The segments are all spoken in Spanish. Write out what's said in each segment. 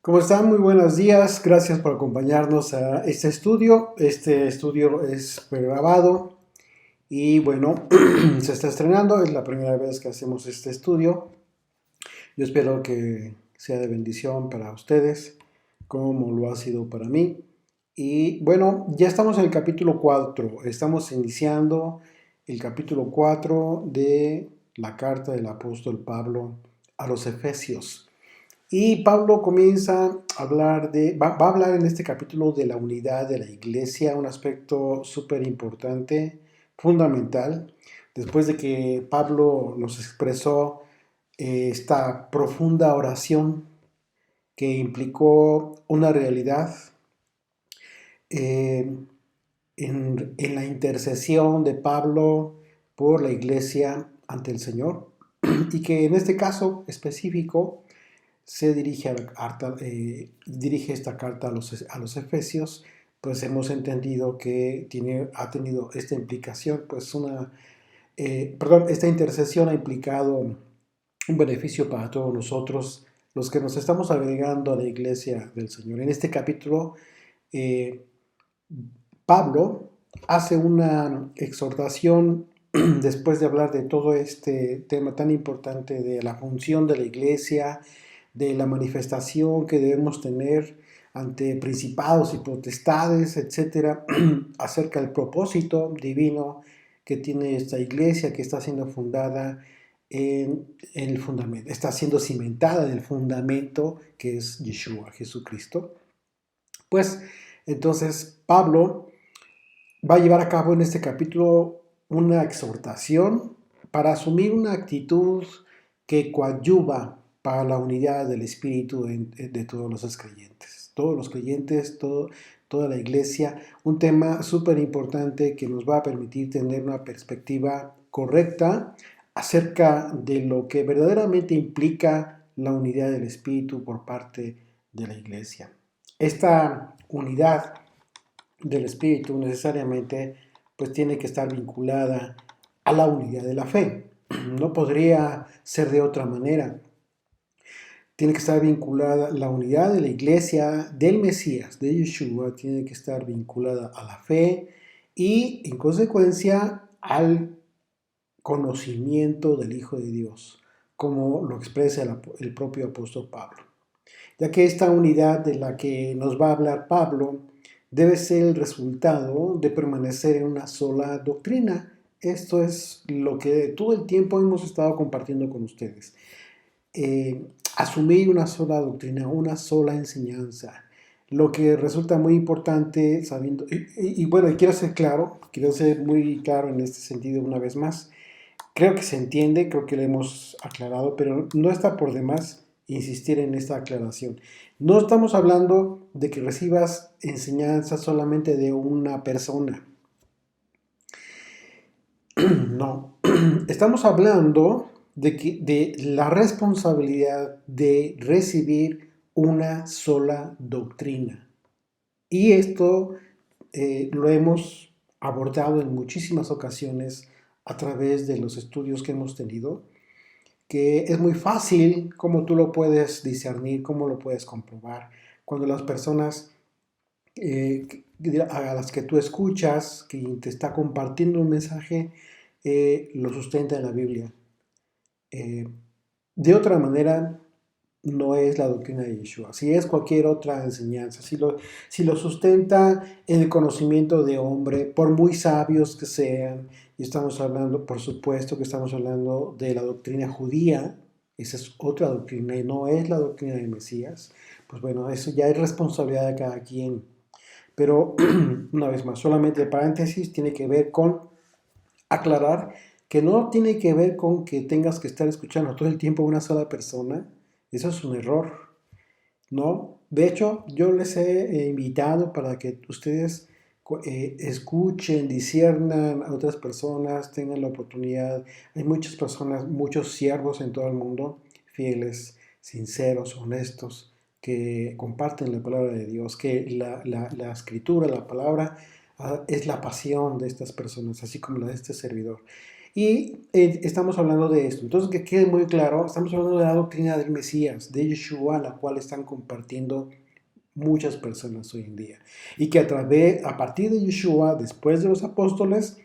¿Cómo están? Muy buenos días. Gracias por acompañarnos a este estudio. Este estudio es pregrabado y bueno, se está estrenando. Es la primera vez que hacemos este estudio. Yo espero que sea de bendición para ustedes, como lo ha sido para mí. Y bueno, ya estamos en el capítulo 4. Estamos iniciando el capítulo 4 de la carta del apóstol Pablo a los Efesios. Y Pablo comienza a hablar va a hablar en este capítulo de la unidad de la iglesia, un aspecto súper importante, fundamental. Después de que Pablo nos expresó esta profunda oración que implicó una realidad eh, en la intercesión de Pablo por la iglesia ante el Señor, y que en este caso específico se dirige, dirige esta carta a los Efesios. Pues hemos entendido que ha tenido esta implicación, pues esta intercesión ha implicado un beneficio para todos nosotros, los que nos estamos agregando a la iglesia del Señor. En este capítulo, eh, Pablo hace una exhortación después de hablar de todo este tema tan importante de la función de la iglesia, de la manifestación que debemos tener ante principados y potestades, etcétera, acerca del propósito divino que tiene esta iglesia que está siendo fundada en el fundamento, está siendo cimentada en el fundamento que es Yeshua, Jesucristo. Pues entonces Pablo va a llevar a cabo en este capítulo una exhortación para asumir una actitud que coadyuva para la unidad del espíritu de todos los creyentes. Todos los creyentes, toda la iglesia, un tema súper importante que nos va a permitir tener una perspectiva correcta acerca de lo que verdaderamente implica la unidad del espíritu por parte de la iglesia. Esta unidad del espíritu necesariamente pues tiene que estar vinculada a la unidad de la fe. No podría ser de otra manera. Tiene que estar vinculada la unidad de la iglesia del Mesías, de Yeshua, tiene que estar vinculada a la fe y en consecuencia al conocimiento del Hijo de Dios, como lo expresa el propio apóstol Pablo. Ya que esta unidad de la que nos va a hablar Pablo debe ser el resultado de permanecer en una sola doctrina. Esto es lo que todo el tiempo hemos estado compartiendo con ustedes. Asumir una sola doctrina, una sola enseñanza. Lo que resulta muy importante sabiendo, bueno, quiero ser muy claro en este sentido una vez más. Creo que se entiende, creo que lo hemos aclarado, pero no está por demás insistir en esta aclaración. No estamos hablando de que recibas enseñanza solamente de una persona. No. Estamos hablando de la responsabilidad de recibir una sola doctrina. Y esto lo hemos abordado en muchísimas ocasiones a través de los estudios que hemos tenido, que es muy fácil cómo tú lo puedes discernir, cómo lo puedes comprobar. Cuando las personas eh, a las que tú escuchas, que te está compartiendo un mensaje, lo sustenta en la Biblia. Eh, de otra manera, no es la doctrina de Yeshua. Si es cualquier otra enseñanza, si lo sustenta en el conocimiento de hombre, por muy sabios que sean, y estamos hablando, por supuesto que estamos hablando de la doctrina judía, esa es otra doctrina y no es la doctrina del Mesías, pues bueno, eso ya es responsabilidad de cada quien. Pero una vez más, solamente el paréntesis tiene que ver con aclarar que no tiene que ver con que tengas que estar escuchando todo el tiempo a una sola persona. Eso es un error, ¿no? De hecho, yo les he invitado para que ustedes escuchen, disciernan a otras personas, tengan la oportunidad. Hay muchas personas, muchos siervos en todo el mundo, fieles, sinceros, honestos, que comparten la palabra de Dios, que la escritura, la palabra, es la pasión de estas personas, así como la de este servidor. Y estamos hablando de esto. Entonces, que quede muy claro, estamos hablando de la doctrina del Mesías, de Yeshua, la cual están compartiendo muchas personas hoy en día. Y que a partir de Yeshua, después de los apóstoles,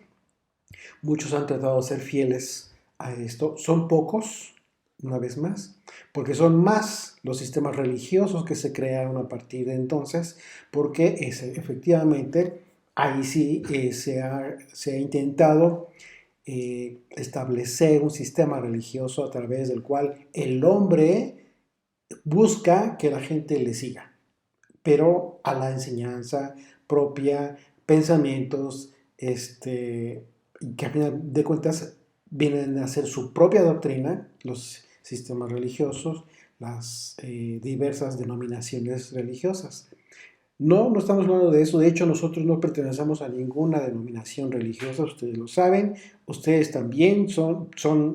muchos han tratado de ser fieles a esto. Son pocos, una vez más, porque son más los sistemas religiosos que se crearon a partir de entonces, porque efectivamente ahí sí se ha intentado establecer un sistema religioso a través del cual el hombre busca que la gente le siga, pero a la enseñanza propia, pensamientos, que a final de cuentas vienen a ser su propia doctrina, los sistemas religiosos, las diversas denominaciones religiosas. No, no estamos hablando de eso. De hecho, nosotros no pertenecemos a ninguna denominación religiosa. Ustedes lo saben. Ustedes también son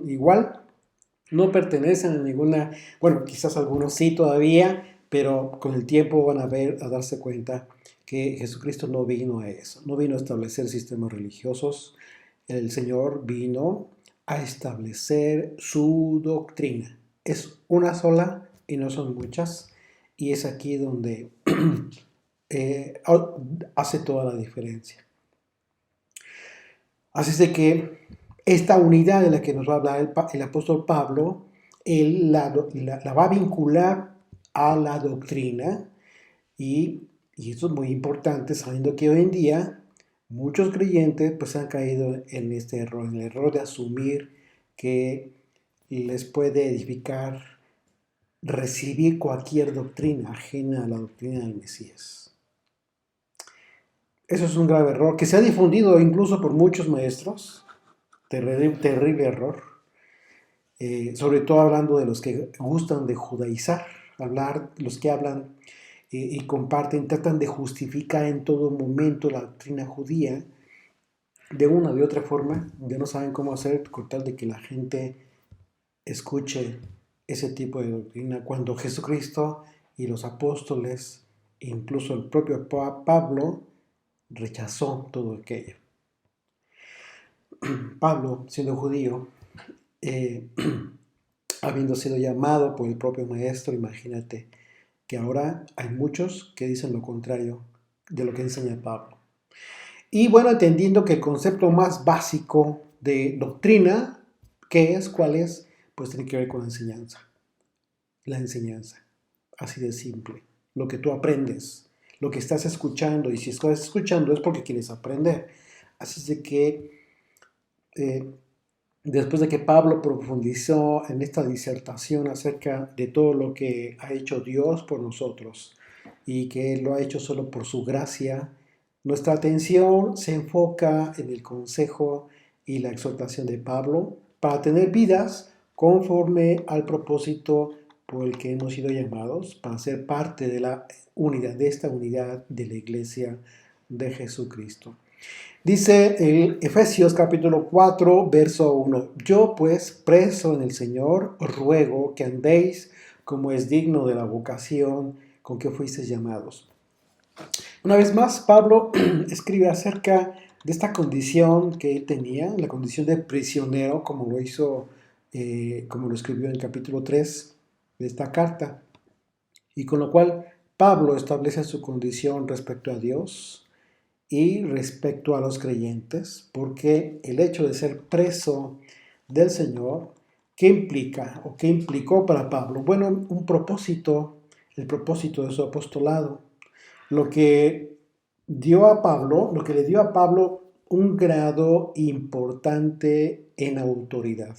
igual. No pertenecen a ninguna, bueno, quizás algunos sí todavía, pero con el tiempo van a darse cuenta que Jesucristo no vino a eso. No vino a establecer sistemas religiosos. El Señor vino a establecer su doctrina. Es una sola y no son muchas. Y es aquí donde hace toda la diferencia. Así es de que esta unidad de la que nos va a hablar el apóstol Pablo, él la va a vincular a la doctrina y esto es muy importante sabiendo que hoy en día muchos creyentes pues han caído en este error, en el error de asumir que les puede edificar recibir cualquier doctrina ajena a la doctrina del Mesías. Eso es un grave error que se ha difundido incluso por muchos maestros. Terrible error. Sobre todo hablando de los que gustan de judaizar, los que hablan y comparten, tratan de justificar en todo momento la doctrina judía de una o de otra forma. Ya no saben cómo hacer con tal de que la gente escuche ese tipo de doctrina, cuando Jesucristo y los apóstoles, incluso el propio Pablo, rechazó todo aquello. Pablo, siendo judío, eh, habiendo sido llamado por el propio maestro, imagínate que ahora hay muchos que dicen lo contrario de lo que enseña Pablo. Y bueno, entendiendo que el concepto más básico de doctrina, ¿qué es? ¿Cuál es? Pues tiene que ver con la enseñanza. La enseñanza, así de simple. Lo que tú aprendes, lo que estás escuchando, y si estás escuchando es porque quieres aprender. Así de que después de que Pablo profundizó en esta disertación acerca de todo lo que ha hecho Dios por nosotros y que Él lo ha hecho solo por su gracia, nuestra atención se enfoca en el consejo y la exhortación de Pablo para tener vidas conforme al propósito por el que hemos sido llamados, para ser parte de la unidad, de esta unidad de la iglesia de Jesucristo. Dice el Efesios capítulo 4, verso 1, yo pues, preso en el Señor, os ruego que andéis como es digno de la vocación con que fuisteis llamados. Una vez más, Pablo escribe acerca de esta condición que él tenía, la condición de prisionero, como lo hizo, como lo escribió en el capítulo 3 de esta carta, y con lo cual Pablo establece su condición respecto a Dios y respecto a los creyentes, porque el hecho de ser preso del Señor, ¿qué implica o qué implicó para Pablo? Bueno, un propósito, el propósito de su apostolado, lo que dio a Pablo, lo que le dio a Pablo un grado importante en autoridad,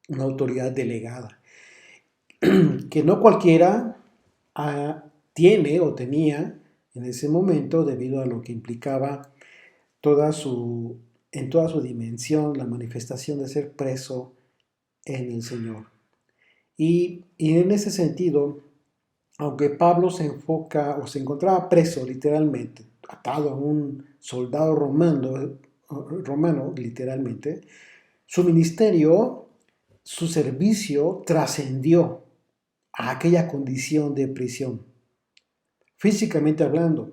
una autoridad delegada, que no cualquiera tiene o tenía en ese momento debido a lo que implicaba en toda su dimensión la manifestación de ser preso en el Señor. Y en ese sentido, aunque Pablo se enfoca o se encontraba preso literalmente, atado a un soldado romano literalmente, su ministerio, su servicio trascendió a aquella condición de prisión, físicamente hablando,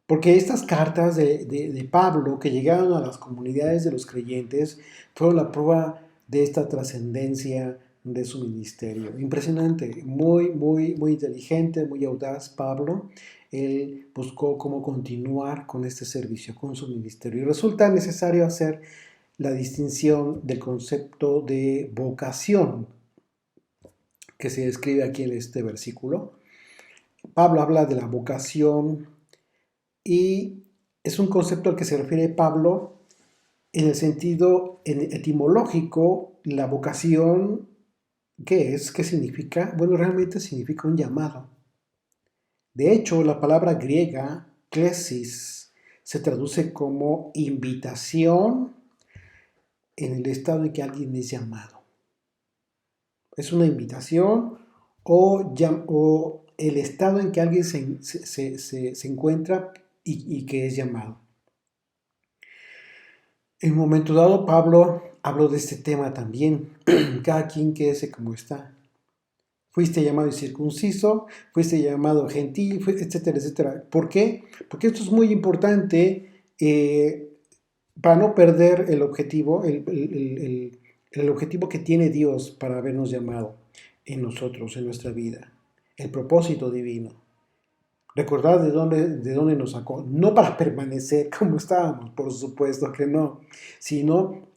Porque estas cartas de Pablo que llegaron a las comunidades de los creyentes fueron la prueba de esta trascendencia de su ministerio. Impresionante, muy, muy, muy inteligente, muy audaz Pablo. Él buscó cómo continuar con este servicio, con su ministerio. Y resulta necesario hacer la distinción del concepto de vocación que se describe aquí en este versículo. Pablo habla de la vocación y es un concepto al que se refiere Pablo en el sentido etimológico. La vocación, ¿qué es? ¿Qué significa? Bueno, realmente significa un llamado. De hecho, la palabra griega, klesis, se traduce como invitación en el estado en que alguien es llamado. Es una invitación o el estado en que alguien se encuentra y que es llamado. En un momento dado, Pablo habló de este tema también. Cada quien quédese como está. Fuiste llamado incircunciso, fuiste llamado gentil, etcétera, etcétera. ¿Por qué? Porque esto es muy importante para no perder el objetivo, el objetivo que tiene Dios para habernos llamado en nosotros, en nuestra vida. El propósito divino. Recordar de dónde nos sacó, no para permanecer como estábamos, por supuesto que no, sino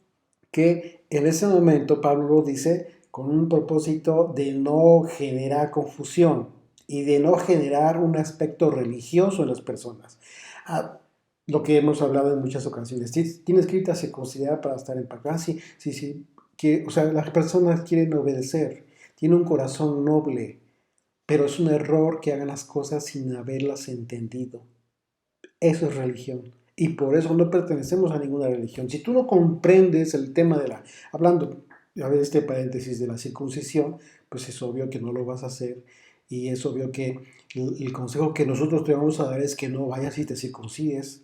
que en ese momento Pablo lo dice con un propósito de no generar confusión y de no generar un aspecto religioso en las personas. Lo que hemos hablado en muchas ocasiones, tienes que irte a circuncidar para estar en paz. Sí, sí, sí, o sea, las personas quieren obedecer, tienen un corazón noble, pero es un error que hagan las cosas sin haberlas entendido. Eso es religión. Y por eso no pertenecemos a ninguna religión. Si tú no comprendes el tema hablando, a ver, este paréntesis de la circuncisión, pues es obvio que no lo vas a hacer. Y es obvio que el consejo que nosotros te vamos a dar es que no vayas y te circuncides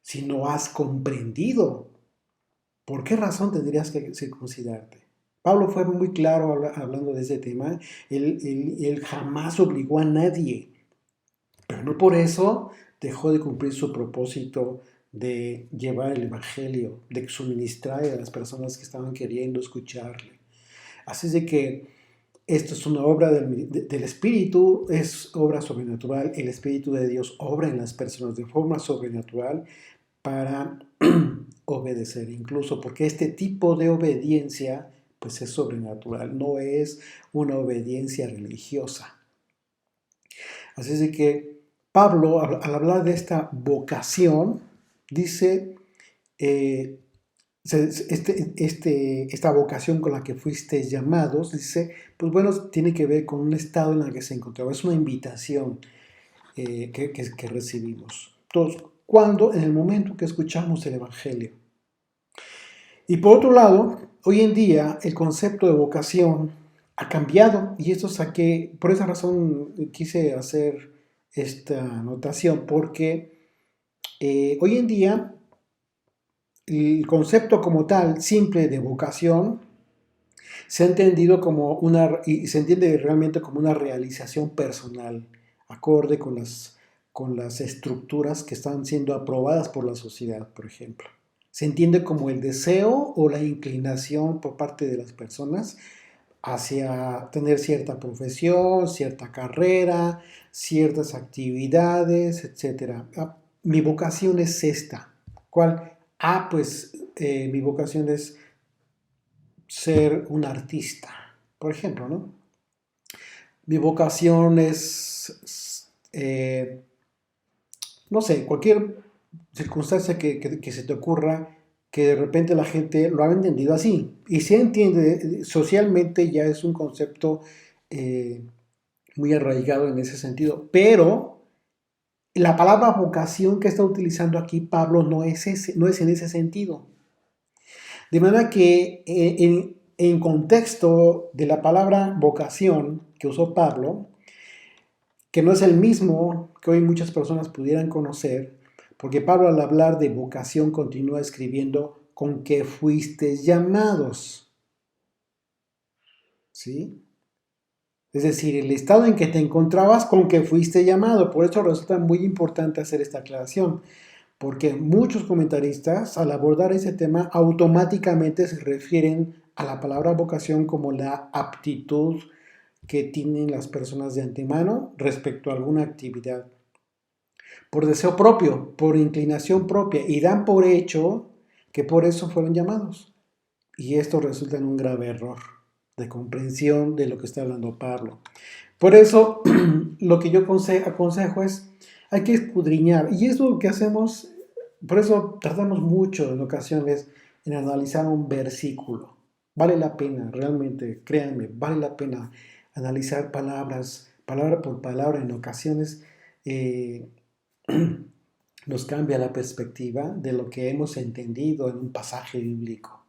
si no has comprendido por qué razón tendrías que circuncidarte. Pablo fue muy claro hablando de ese tema. Él jamás obligó a nadie, pero no por eso dejó de cumplir su propósito de llevar el Evangelio, de suministrar a las personas que estaban queriendo escucharle. Así es de que esto es una obra del Espíritu, es obra sobrenatural. El Espíritu de Dios obra en las personas de forma sobrenatural para obedecer, incluso porque este tipo de obediencia pues es sobrenatural, no es una obediencia religiosa. Así es de que Pablo, al hablar de esta vocación, dice, esta vocación con la que fuisteis llamados, dice, pues bueno, tiene que ver con un estado en el que se encontraba, es una invitación que recibimos. Entonces, ¿cuándo? En el momento que escuchamos el Evangelio. Y por otro lado, hoy en día el concepto de vocación ha cambiado y por esa razón quise hacer esta anotación, porque hoy en día el concepto como tal, simple de vocación, se ha entendido y se entiende realmente como una realización personal, acorde con las estructuras que están siendo aprobadas por la sociedad, por ejemplo. Se entiende como el deseo o la inclinación por parte de las personas hacia tener cierta profesión, cierta carrera, ciertas actividades, etc. Mi vocación es esta. ¿Cuál? Pues mi vocación es ser un artista, por ejemplo, ¿no? Mi vocación es no sé, cualquier circunstancia que se te ocurra, que de repente la gente lo ha entendido así. Y se entiende, socialmente ya es un concepto muy arraigado en ese sentido. Pero la palabra vocación que está utilizando aquí Pablo no es en ese sentido. De manera que en contexto de la palabra vocación que usó Pablo, que no es el mismo que hoy muchas personas pudieran conocer, porque Pablo al hablar de vocación continúa escribiendo con que fuisteis llamados. ¿Sí? Es decir, el estado en que te encontrabas con que fuiste llamado. Por eso resulta muy importante hacer esta aclaración, porque muchos comentaristas al abordar ese tema automáticamente se refieren a la palabra vocación como la aptitud que tienen las personas de antemano respecto a alguna actividad, por deseo propio, por inclinación propia, y dan por hecho que por eso fueron llamados. Y esto resulta en un grave error de comprensión de lo que está hablando Pablo. Por eso, lo que yo aconsejo es, hay que escudriñar, y es lo que hacemos, por eso tardamos mucho en ocasiones en analizar un versículo. Vale la pena, realmente, créanme, vale la pena analizar palabras, palabra por palabra. En ocasiones nos cambia la perspectiva de lo que hemos entendido en un pasaje bíblico.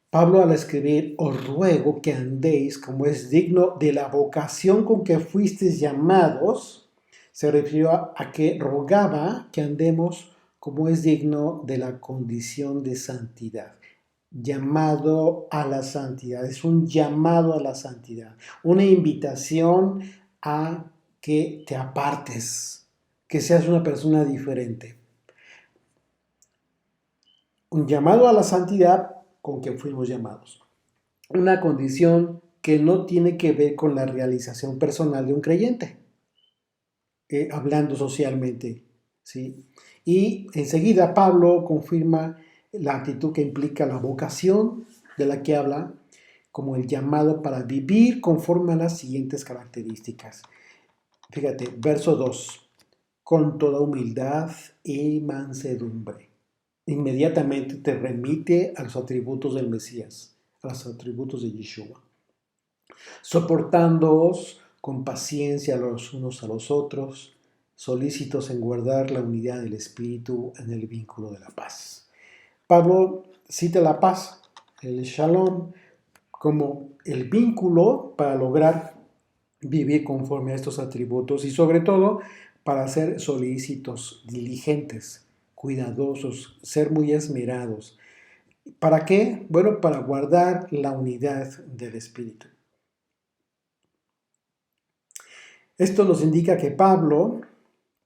Pablo, al escribir, os ruego que andéis como es digno de la vocación con que fuisteis llamados, se refirió a que rogaba que andemos como es digno de la condición de santidad. Llamado a la santidad, es un llamado a la santidad, una invitación a que te apartes, que seas una persona diferente. Un llamado a la santidad con que fuimos llamados. Una condición que no tiene que ver con la realización personal de un creyente, hablando socialmente, ¿sí? Y enseguida Pablo confirma la actitud que implica la vocación de la que habla como el llamado para vivir conforme a las siguientes características. Fíjate, verso 2, con toda humildad y mansedumbre. Inmediatamente te remite a los atributos del Mesías, a los atributos de Yeshua. Soportándoos con paciencia los unos a los otros, solícitos en guardar la unidad del Espíritu en el vínculo de la paz. Pablo cita la paz, el shalom, como el vínculo para lograr vivir conforme a estos atributos y sobre todo para ser solícitos, diligentes, cuidadosos, ser muy esmerados. ¿Para qué? Bueno, para guardar la unidad del Espíritu. Esto nos indica que Pablo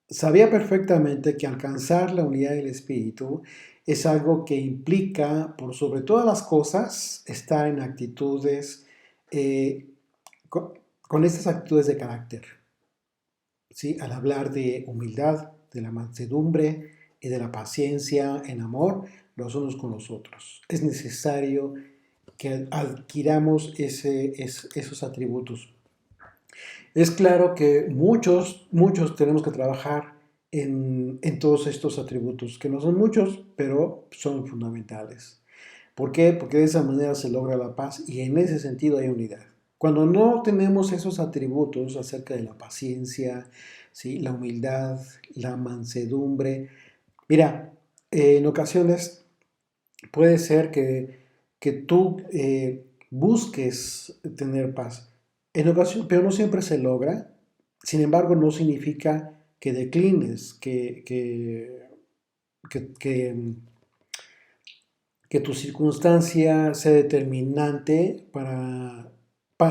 sabía perfectamente que alcanzar la unidad del Espíritu es algo que implica, por sobre todas las cosas, estar en actitudes, con estas actitudes de carácter. ¿Sí? Al hablar de humildad, de la mansedumbre y de la paciencia en amor los unos con los otros. Es necesario que adquiramos esos atributos. Es claro que muchos tenemos que trabajar en todos estos atributos, que no son muchos, pero son fundamentales. ¿Por qué? Porque de esa manera se logra la paz y en ese sentido hay unidad. Cuando no tenemos esos atributos acerca de la paciencia, ¿sí? La humildad, la mansedumbre, mira, en ocasiones puede ser que tú busques tener paz, en ocasiones, pero no siempre se logra. Sin embargo, no significa que declines, que que tu circunstancia sea determinante para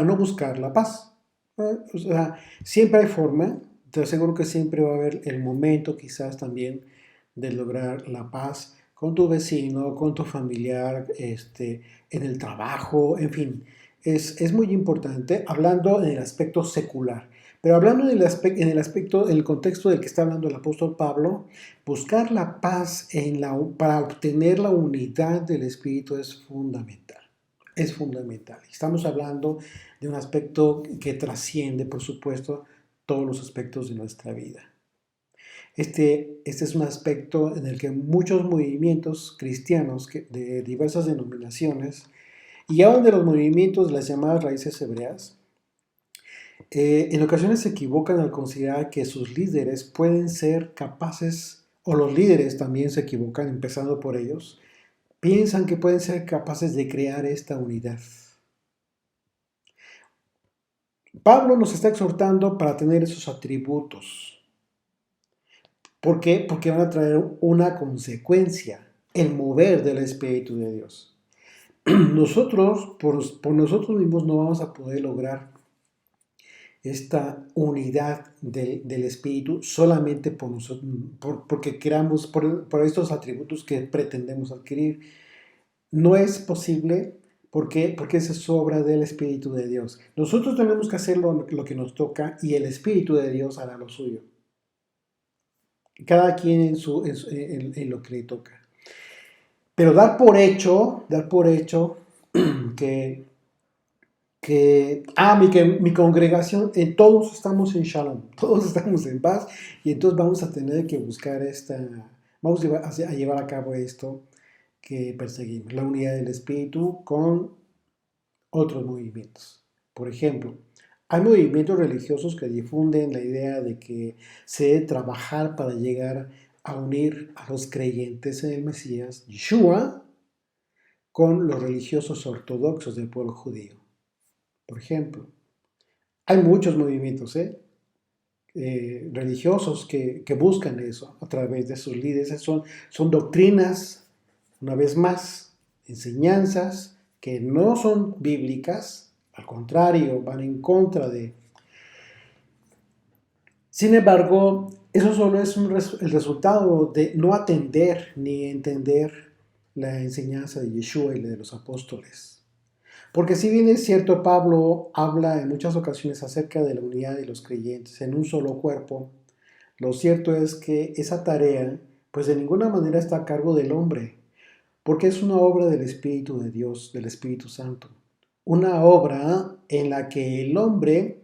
no buscar la paz. O sea, siempre hay forma, te aseguro que siempre va a haber el momento quizás también de lograr la paz con tu vecino, con tu familiar, en el trabajo, en fin. Es muy importante, hablando en el aspecto secular. Pero hablando en el aspecto, en el contexto del que está hablando el apóstol Pablo, buscar la paz para obtener la unidad del Espíritu es fundamental. Es fundamental. Estamos hablando de un aspecto que trasciende, por supuesto, todos los aspectos de nuestra vida. Este es un aspecto en el que muchos movimientos cristianos de diversas denominaciones y aún de los movimientos de las llamadas raíces hebreas, en ocasiones se equivocan al considerar que sus líderes pueden ser capaces, o los líderes también se equivocan, empezando por ellos, piensan que pueden ser capaces de crear esta unidad. Pablo nos está exhortando para tener esos atributos. ¿Por qué? Porque van a traer una consecuencia, el mover del Espíritu de Dios. Nosotros, por nosotros mismos, no vamos a poder lograr esta unidad del Espíritu solamente por nosotros, porque queramos, por estos atributos que pretendemos adquirir. No es posible. ¿Por qué? Porque esa es obra del Espíritu de Dios. Nosotros tenemos que hacer lo que nos toca y el Espíritu de Dios hará lo suyo. Cada quien en lo que le toca. Pero dar por hecho que mi congregación, todos estamos en Shalom, todos estamos en paz, y entonces vamos a tener que buscar vamos a llevar a cabo esto que perseguimos, la unidad del Espíritu con otros movimientos. Por ejemplo, hay movimientos religiosos que difunden la idea de que se debe trabajar para llegar a unir a los creyentes en el Mesías, Yeshua, con los religiosos ortodoxos del pueblo judío. Por ejemplo, hay muchos movimientos religiosos que buscan eso a través de sus líderes. Son doctrinas, una vez más, enseñanzas que no son bíblicas, al contrario, van en contra de. Sin embargo, eso solo es el resultado de no atender ni entender la enseñanza de Yeshua y la de los apóstoles. Porque si bien es cierto, Pablo habla en muchas ocasiones acerca de la unidad de los creyentes en un solo cuerpo, lo cierto es que esa tarea, pues de ninguna manera está a cargo del hombre, porque es una obra del Espíritu de Dios, del Espíritu Santo. Una obra en la que el hombre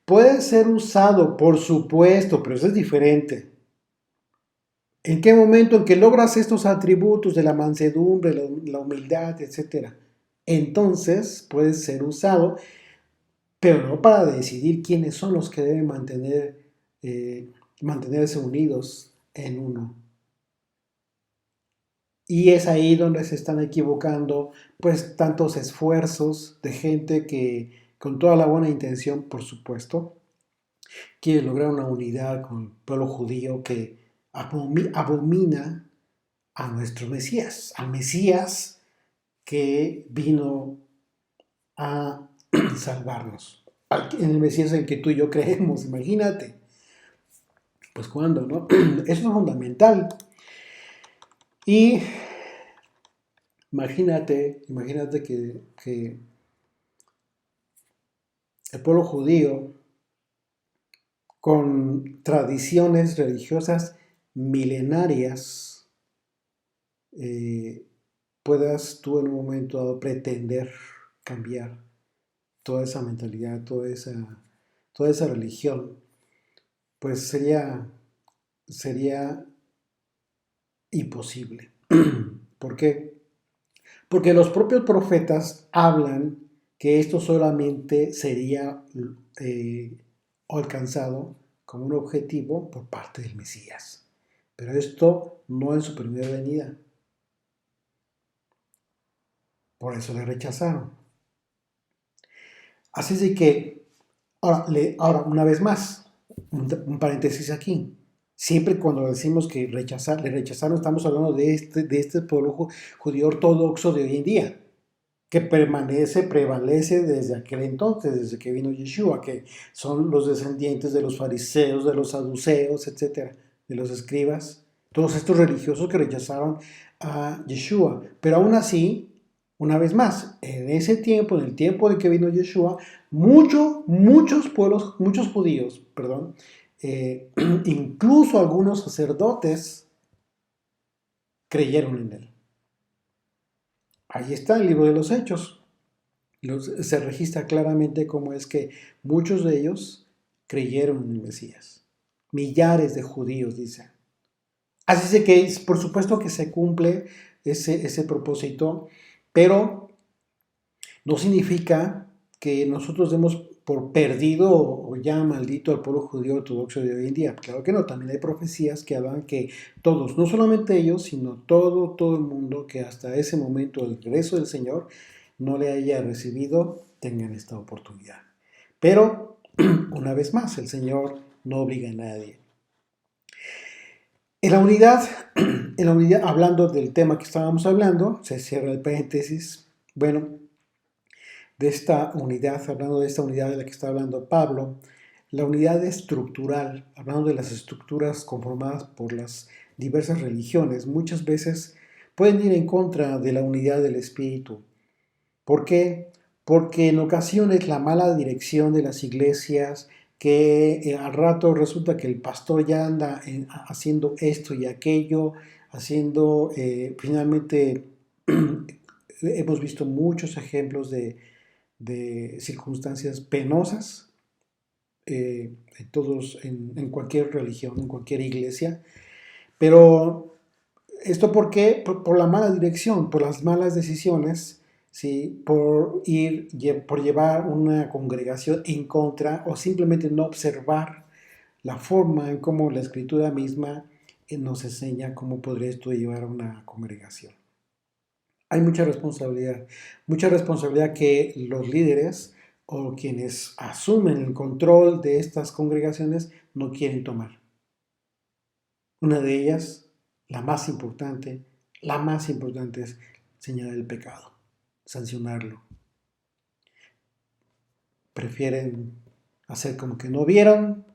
puede ser usado, por supuesto, pero eso es diferente. ¿En qué momento en que logras estos atributos de la mansedumbre, la humildad, etcétera? Entonces puedes ser usado, pero no para decidir quiénes son los que deben mantenerse unidos en uno. Y es ahí donde se están equivocando pues tantos esfuerzos de gente que con toda la buena intención, por supuesto, quiere lograr una unidad con el pueblo judío que abomina a nuestro Mesías, al Mesías que vino a salvarnos. En el Mesías en el que tú y yo creemos, imagínate. Pues cuando, ¿no? Eso es fundamental. Y imagínate que el pueblo judío, con tradiciones religiosas milenarias, puedas tú en un momento dado pretender cambiar toda esa mentalidad, toda esa religión, pues sería imposible. ¿Por qué? Porque los propios profetas hablan que esto solamente sería alcanzado como un objetivo por parte del Mesías. Pero esto no en su primera venida. Por eso le rechazaron. Así es de que, ahora una vez más, un paréntesis aquí. Siempre cuando decimos que le rechazaron, estamos hablando de este pueblo judío ortodoxo de hoy en día, que prevalece desde aquel entonces, desde que vino Yeshua, que son los descendientes de los fariseos, de los saduceos, etcétera, de los escribas, todos estos religiosos que rechazaron a Yeshua. Pero aún así, una vez más, en ese tiempo, en el tiempo de que vino Yeshua, muchos judíos, incluso algunos sacerdotes creyeron en él. Ahí está el libro de los Hechos. Se registra claramente cómo es que muchos de ellos creyeron en el Mesías. Millares de judíos, dicen. Así es que, por supuesto que se cumple ese propósito, pero no significa que nosotros demos por perdido o ya maldito al pueblo judío ortodoxo de hoy en día. Claro que no, también hay profecías que hablan que todos, no solamente ellos, sino todo el mundo que hasta ese momento del regreso del Señor no le haya recibido, tengan esta oportunidad. Pero, una vez más, el Señor no obliga a nadie. En la unidad, hablando del tema que estábamos hablando, se cierra el paréntesis, bueno, hablando de esta unidad de la que está hablando Pablo, la unidad estructural, hablando de las estructuras conformadas por las diversas religiones, muchas veces pueden ir en contra de la unidad del espíritu. ¿Por qué? Porque en ocasiones la mala dirección de las iglesias, que al rato resulta que el pastor ya anda haciendo esto y aquello, haciendo, finalmente, hemos visto muchos ejemplos de circunstancias penosas, en cualquier religión, en cualquier iglesia, pero ¿esto por qué? Por la mala dirección, por las malas decisiones, ¿sí? Por llevar una congregación en contra o simplemente no observar la forma en cómo la escritura misma nos enseña cómo podría esto llevar a una congregación. Hay mucha responsabilidad que los líderes o quienes asumen el control de estas congregaciones no quieren tomar. Una de ellas, la más importante es señalar el pecado, sancionarlo. Prefieren hacer como que no vieron,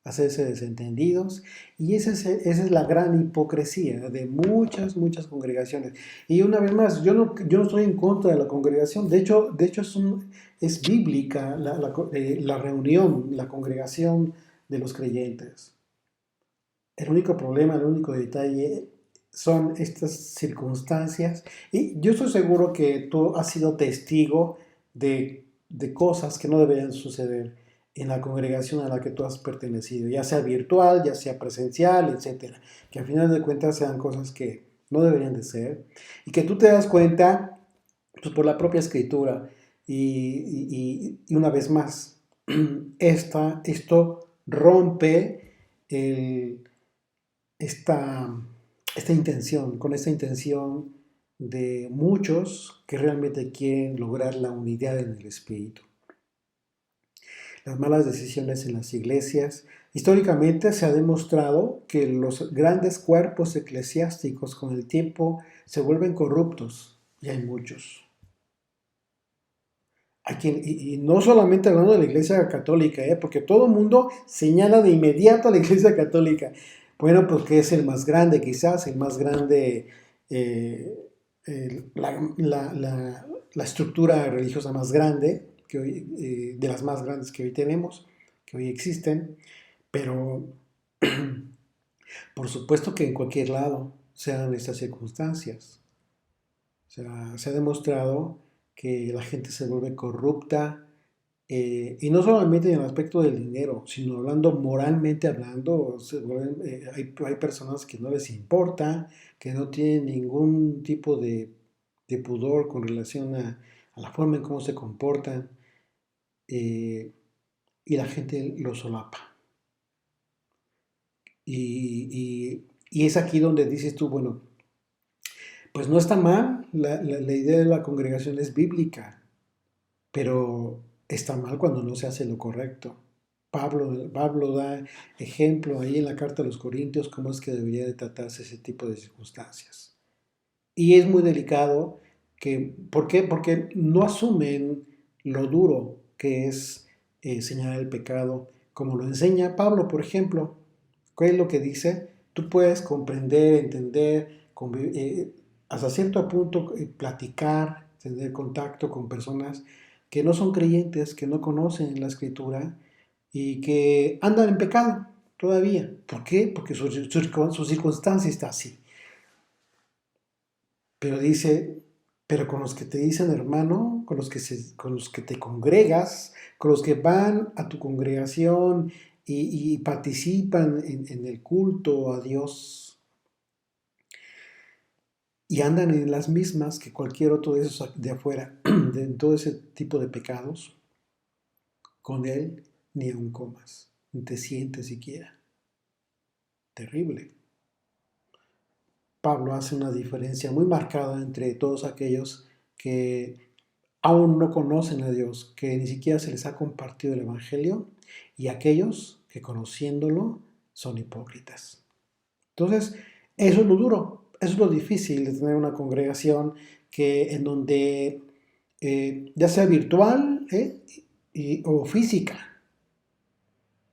hacerse desentendidos, y esa es la gran hipocresía de muchas congregaciones. Y una vez más, yo no estoy en contra de la congregación, de hecho es bíblica la reunión, la congregación de los creyentes. El único problema, el único detalle son estas circunstancias. Y yo estoy seguro que tú has sido testigo de cosas que no deberían suceder en la congregación a la que tú has pertenecido, ya sea virtual, ya sea presencial, etcétera. Que al final de cuentas sean cosas que no deberían de ser. Y que tú te das cuenta, pues, por la propia escritura. Y una vez más, esto rompe el esta, con esta intención de muchos que realmente quieren lograr la unidad en el espíritu. Las malas decisiones en las iglesias. Históricamente se ha demostrado que los grandes cuerpos eclesiásticos con el tiempo se vuelven corruptos, y hay muchos. Y no solamente hablando de la Iglesia Católica, porque todo el mundo señala de inmediato a la Iglesia Católica. Bueno, porque es el más grande, quizás, el más grande, la estructura religiosa más grande, que hoy, de las más grandes que hoy tenemos, que hoy existen, pero por supuesto que en cualquier lado se dan estas circunstancias. O sea, se ha demostrado que la gente se vuelve corrupta, y no solamente en el aspecto del dinero, sino hablando moralmente hablando, hay personas que no les importa, que no tienen ningún tipo de pudor con relación a la forma en cómo se comportan, eh, y la gente lo solapa. Y es aquí donde dices tú, bueno, pues no está mal, la idea de la congregación es bíblica, pero está mal cuando no se hace lo correcto. Pablo da ejemplo ahí en la carta a los Corintios cómo es que debería de tratarse ese tipo de circunstancias. Y es muy delicado ¿por qué? Porque no asumen lo duro que es señalar el pecado, como lo enseña Pablo, por ejemplo. ¿Qué es lo que dice? Tú puedes comprender, entender, hasta cierto punto platicar, tener contacto con personas que no son creyentes, que no conocen la escritura y que andan en pecado todavía. ¿Por qué? Porque su circunstancia está así. Pero dice, pero con los que te dicen hermano, con los que te congregas, con los que van a tu congregación y participan en el culto a Dios y andan en las mismas que cualquier otro de esos de afuera, de todo ese tipo de pecados, con él ni aun comas, ni te sientes siquiera. Terrible. Pablo hace una diferencia muy marcada entre todos aquellos que aún no conocen a Dios, que ni siquiera se les ha compartido el Evangelio, y aquellos que conociéndolo son hipócritas. Entonces, eso es lo duro, eso es lo difícil de tener una congregación en donde, ya sea virtual o física,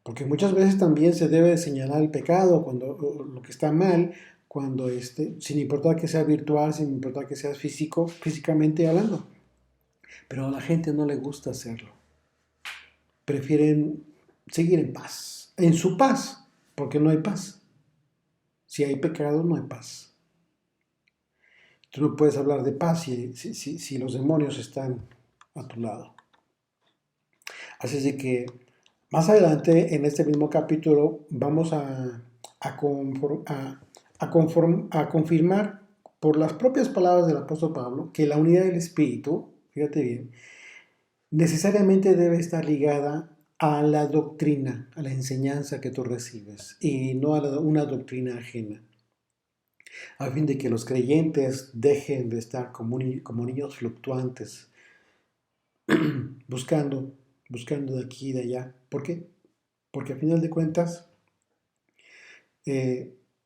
Porque muchas veces también se debe señalar el pecado, o lo que está mal, cuando sin importar que sea virtual, sin importar que sea físico, físicamente hablando. Pero a la gente no le gusta hacerlo. Prefieren seguir en paz, en su paz, porque no hay paz. Si hay pecado, no hay paz. Tú no puedes hablar de paz si los demonios están a tu lado. Así es de que más adelante, en este mismo capítulo, vamos a confirmar por las propias palabras del apóstol Pablo que la unidad del Espíritu, fíjate bien, necesariamente debe estar ligada a la doctrina, a la enseñanza que tú recibes y no a una doctrina ajena, a fin de que los creyentes dejen de estar como niños fluctuantes, buscando de aquí y de allá. ¿Por qué? Porque a final de cuentas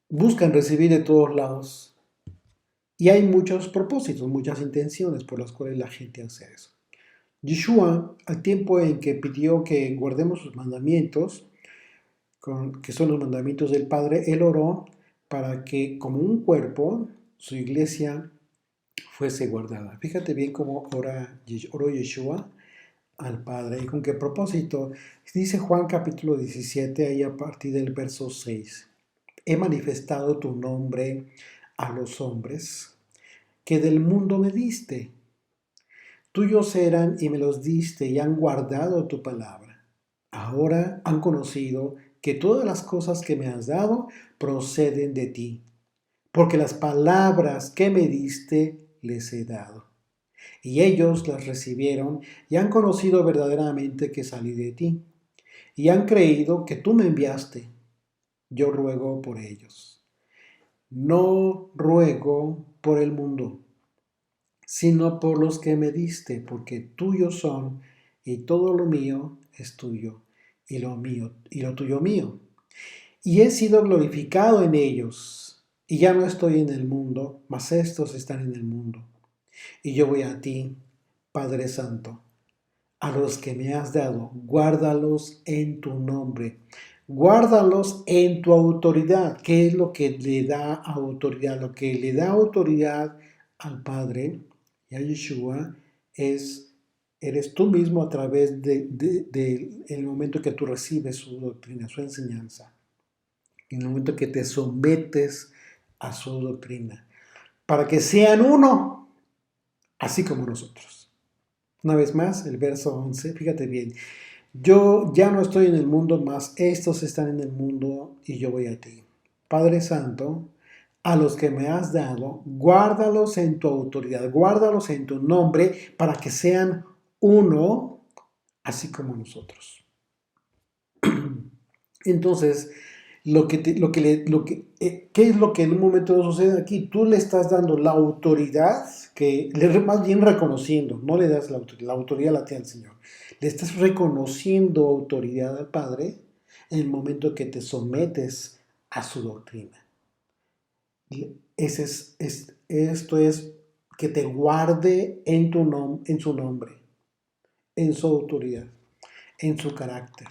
buscan recibir de todos lados y hay muchos propósitos, muchas intenciones por las cuales la gente hace eso. Yeshua, al tiempo en que pidió que guardemos sus mandamientos, que son los mandamientos del Padre, él oró para que como un cuerpo su iglesia fuese guardada. Fíjate bien cómo oró Yeshua al Padre y con qué propósito. Dice Juan capítulo 17, ahí a partir del verso 6. He manifestado tu nombre a los hombres que del mundo me diste. Tuyos eran y me los diste y han guardado tu palabra. Ahora han conocido que todas las cosas que me has dado proceden de ti, porque las palabras que me diste les he dado. Y ellos las recibieron y han conocido verdaderamente que salí de ti, y han creído que tú me enviaste. Yo ruego por ellos. No ruego por el mundo, sino por los que me diste, porque tuyos son, y todo lo mío es tuyo, y lo tuyo mío. Y he sido glorificado en ellos, y ya no estoy en el mundo, mas estos están en el mundo. Y yo voy a ti, Padre Santo, a los que me has dado, guárdalos en tu nombre. Guárdalos en tu autoridad. ¿Qué es lo que le da autoridad? Lo que le da autoridad al Padre y a Yeshua eres tú mismo a través del momento que tú recibes su doctrina, su enseñanza. En el momento que te sometes a su doctrina. Para que sean uno, así como nosotros. Una vez más, el verso 11, fíjate bien. Yo ya no estoy en el mundo, mas estos están en el mundo y yo voy a ti. Padre Santo, a los que me has dado, guárdalos en tu autoridad, guárdalos en tu nombre, para que sean uno, así como nosotros. Entonces, ¿qué es lo que en un momento sucede aquí? Tú le estás dando la autoridad, más bien reconociendo, no le das la autoridad la tiene el Señor. Le estás reconociendo autoridad al Padre en el momento que te sometes a su doctrina. Esto es que te guarde en su nombre, en su autoridad, en su carácter.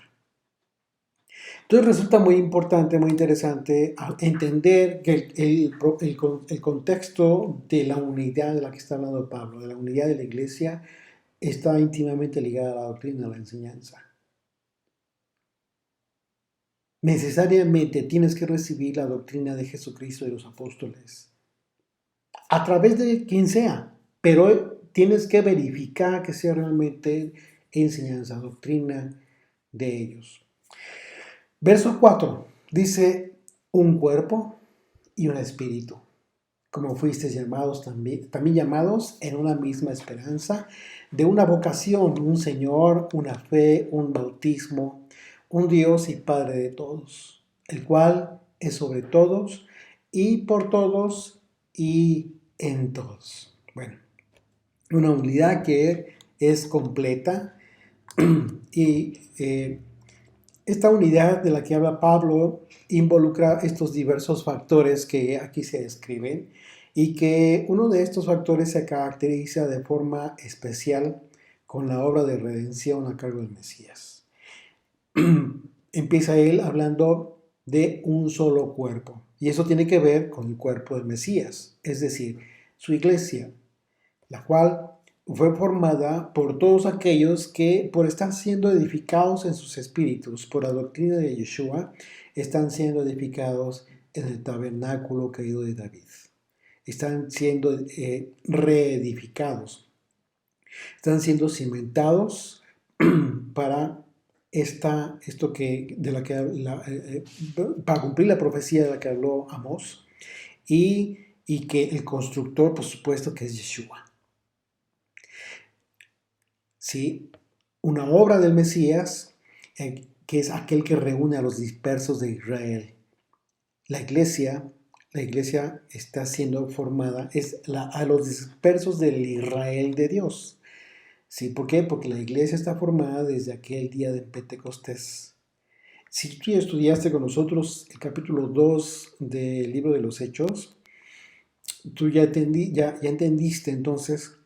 Entonces resulta muy importante, muy interesante entender que el contexto de la unidad de la que está hablando Pablo, de la unidad de la iglesia, está íntimamente ligada a la doctrina, a la enseñanza. Necesariamente tienes que recibir la doctrina de Jesucristo y los apóstoles, a través de quien sea, pero tienes que verificar que sea realmente enseñanza, doctrina de ellos. Verso 4 dice, un cuerpo y un espíritu, como fuisteis llamados también llamados en una misma esperanza, de una vocación, un Señor, una fe, un bautismo, un Dios y Padre de todos, el cual es sobre todos y por todos y en todos. Bueno, una unidad que es completa y esta unidad de la que habla Pablo involucra estos diversos factores que aquí se describen y que uno de estos factores se caracteriza de forma especial con la obra de redención a cargo del Mesías. empieza él hablando de un solo cuerpo. Y eso tiene que ver con el cuerpo del Mesías, es decir, su iglesia, la cual fue formada por todos aquellos que, por estar siendo edificados en sus espíritus, por la doctrina de Yeshua, están siendo edificados en el tabernáculo caído de David. Están siendo reedificados, están siendo cimentados para para cumplir la profecía de la que habló Amós, y que el constructor, por supuesto, que es Yeshua. ¿Sí? Una obra del Mesías, que es aquel que reúne a los dispersos de Israel. La iglesia está siendo formada, a los dispersos del Israel de Dios. ¿Sí? ¿Por qué? Porque la iglesia está formada desde aquel día de Pentecostés. Si tú ya estudiaste con nosotros el capítulo 2 del libro de los Hechos, tú ya entendiste entonces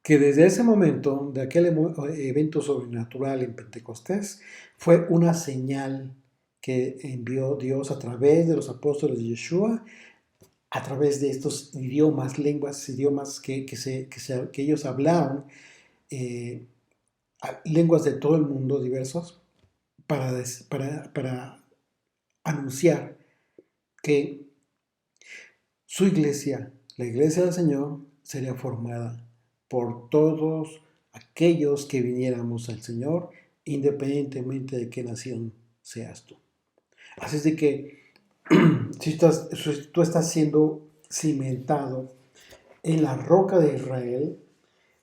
que desde ese momento, de aquel evento sobrenatural en Pentecostés, fue una señal que envió Dios a través de los apóstoles de Yeshua, a través de estos idiomas que ellos hablaron, lenguas de todo el mundo diversos, para anunciar que su iglesia, la iglesia del Señor, sería formada por todos aquellos que viniéramos al Señor, independientemente de qué nación seas tú. Así es de que si tú estás siendo cimentado en la roca de Israel,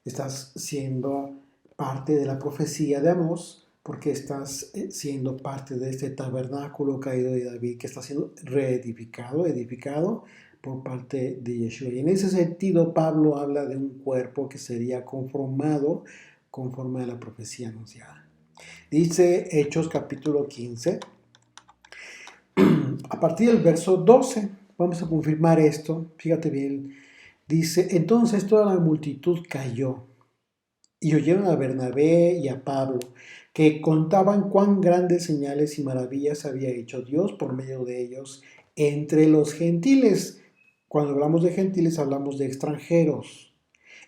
estás siendo parte de la profecía de Amós, porque estás siendo parte de este tabernáculo caído de David, que está siendo edificado por parte de Yeshua. Y en ese sentido, Pablo habla de un cuerpo que sería conformado conforme a la profecía anunciada. Dice Hechos capítulo 15, a partir del verso 12, vamos a confirmar esto, fíjate bien, dice, entonces toda la multitud cayó y oyeron a Bernabé y a Pablo, que contaban cuán grandes señales y maravillas había hecho Dios por medio de ellos entre los gentiles. Cuando hablamos de gentiles hablamos de extranjeros,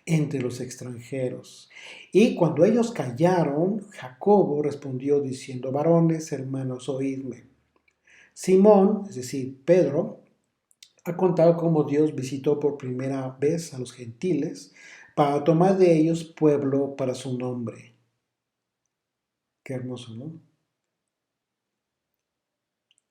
entre los extranjeros. Y cuando ellos callaron, Jacobo respondió diciendo, varones, hermanos, oídme. Simón, es decir, Pedro, ha contado cómo Dios visitó por primera vez a los gentiles para tomar de ellos pueblo para su nombre. Qué hermoso, ¿no?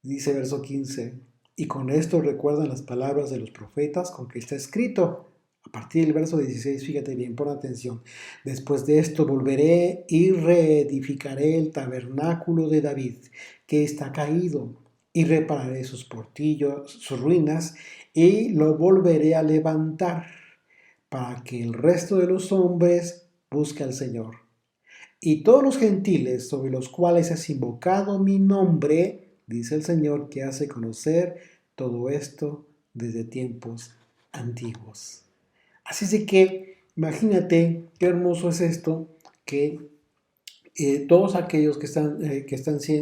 Dice verso 15, y con esto recuerdan las palabras de los profetas con que está escrito. A partir del verso 16, fíjate bien, pon atención. Después de esto volveré y reedificaré el tabernáculo de David, que está caído, y repararé sus portillos, sus ruinas, y lo volveré a levantar, para que el resto de los hombres busque al Señor. Y todos los gentiles sobre los cuales has invocado mi nombre, dice el Señor, que hace conocer todo esto desde tiempos antiguos. Así es de que, imagínate qué hermoso es esto, que todos aquellos que están